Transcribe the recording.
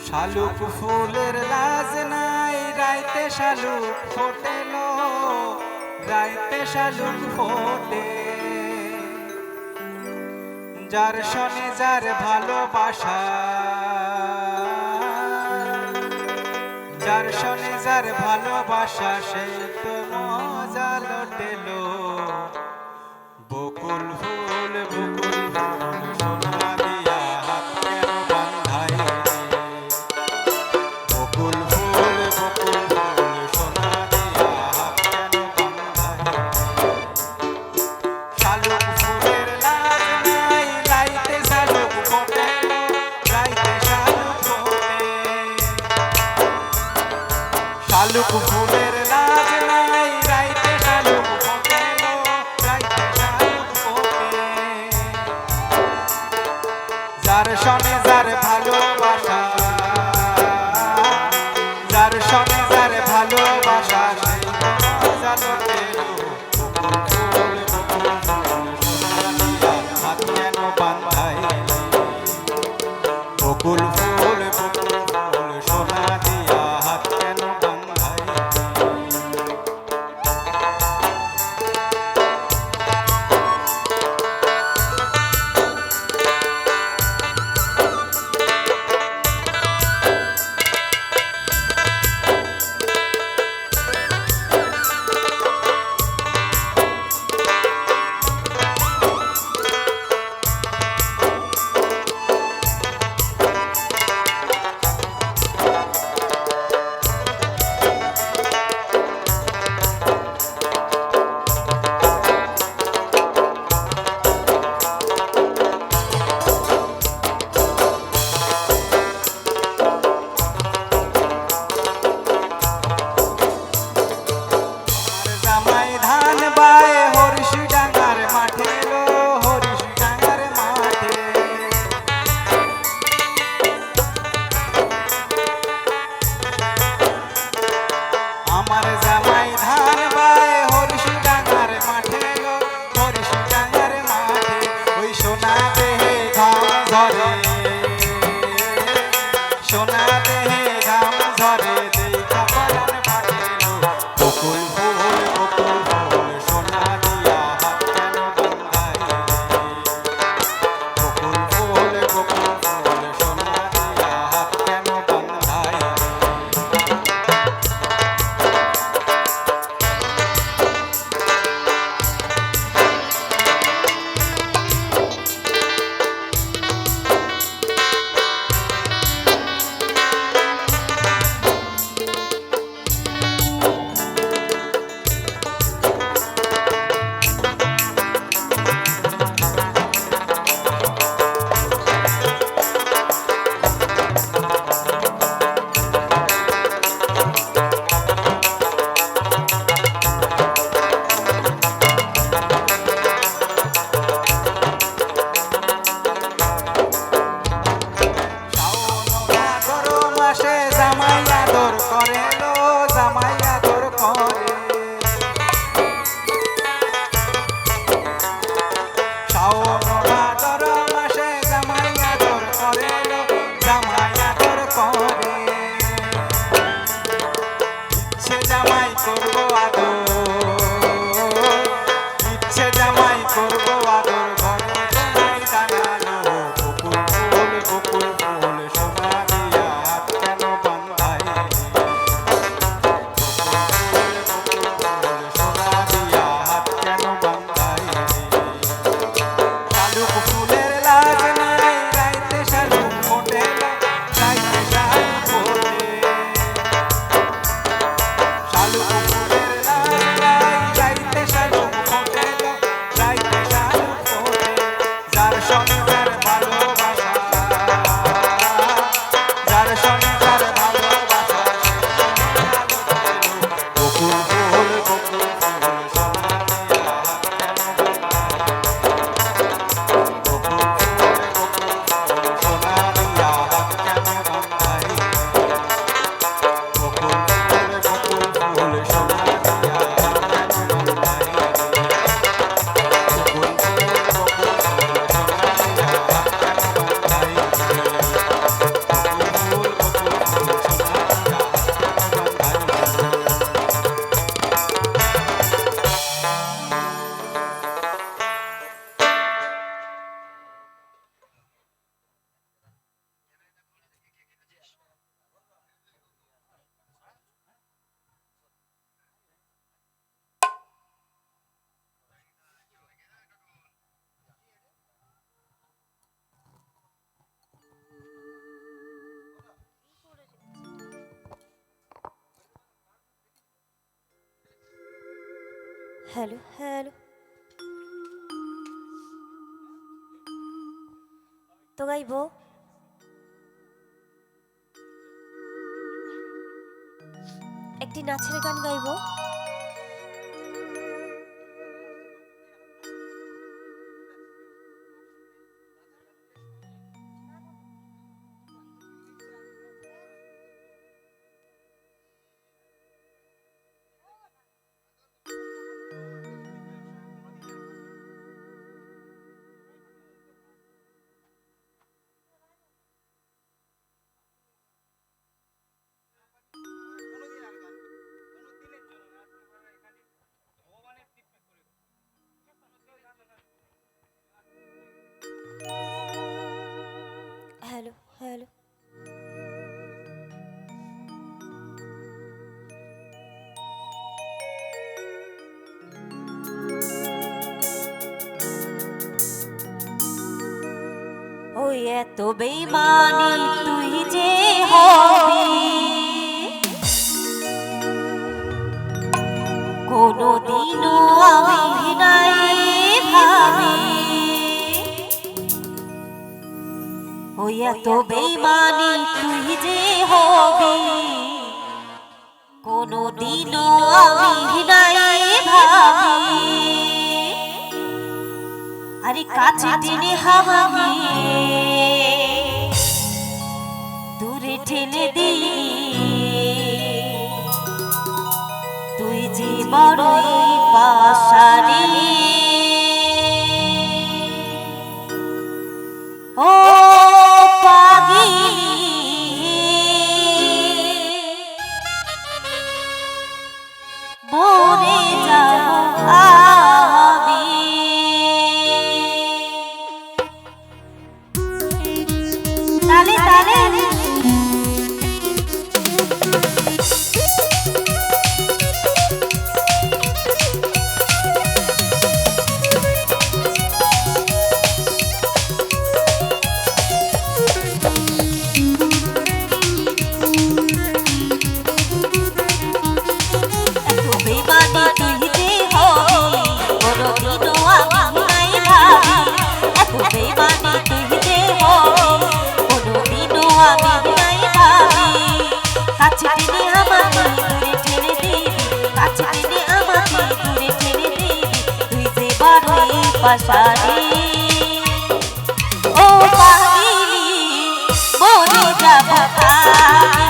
শালুক ফুলের লাজ নাই, রাইতে শালুক ফোটেল, রাইতে শালুক ফোটে। যার শনে যার ভালোবাসা, যার শনে যার ভালোবাসা, সেই তো মজা লটেল। বকুল ফুল বকুল ফুল সোনা দিয়া হাত কেন বাঁধাইলে? বকুল ফুল বকুল ফুল সোনা দিয়া হাত কেন বাঁধাইলে? শালুক ফুলের লাজ নাই, রাইতে শালুক ফোটে, রাইতে শালুক ফোটে। শালুক ফুলের লাজ নাই, রাইতে শালুক ফোটে, রাইতে শালুক ফোটে। যার শনে যার ভালোবাসা, যার শনে যার ভালোবাসা, সেই মজা লটেল। বকুল ফুল বকুল ফুল সোনা দিয়া হাত কেন বাঁধাইলে? বকুল ফুল বকুল ফুল সোনা দিয়া হাত কেন বাঁধাইলে? জামাই ধান বায়ে হরিষি ডাঙ্গার মাঠে লো, হরিষি ডাঙ্গার মাঠে। আমার জামাই ধান বায়ে হরিষি ডাঙ্গার মাঠে লো, হরিষি ডাঙ্গার মাঠে। ওই সোনা দেহে ঘাম ঝরে, সোনা দেহে ঘাম ঝরে, দেখা পরাণ ফাটে লো। বকুল ফুল বকুল ফুল সোনা দিয়া হাত কেন বাঁধাইলে? বকুল ফুল বকুল ফুল সোনা দিয়া হাত কেন বাঁধাইলে? জামাই আদর করে লো, জামাই আদর করে। শাওন ভাদর মাসে জামাই আদর করে লো, জামাই আদর করে। ইচ্ছে জামাই করবো আদর, ইচ্ছে জামাই করবো আদর, ঘরে জামাই দাঁড়ালো। বকুল ফুল বকুল ফুল সোনা দিয়া হাত কেন বাঁধাইলে? সোনা দিয়া হাত কেন বাঁধাইলে? শালুক ফুলের লাজ নাই, রাইতে শালুক ফোটে, রাইতে শালুক ফোটে। শালুক ফুলের লাজ নাই, রাইতে শালুক ফোটে, রাইতে শালুক ফোটে। হ্যালো হ্যালো তো গাইবো একটি নাচের গান গাইবো। হ্যালো হ্যালো ওই এত বেইমানি তুই যে হবি কোনদিনও আমি নাই ভাবি। ওই এত বেইমানি তুই যে হবি কোনদিনও আমি নাই ভাবি। আরে কাছে টেনে হাওয়া দূরে ঠেলে দিই তুই যে বড়ই পাশারি। ও পাগলি মরে যাব আমি। তালে তালে পাশারি। ও পাগলি মরে যাব আমি।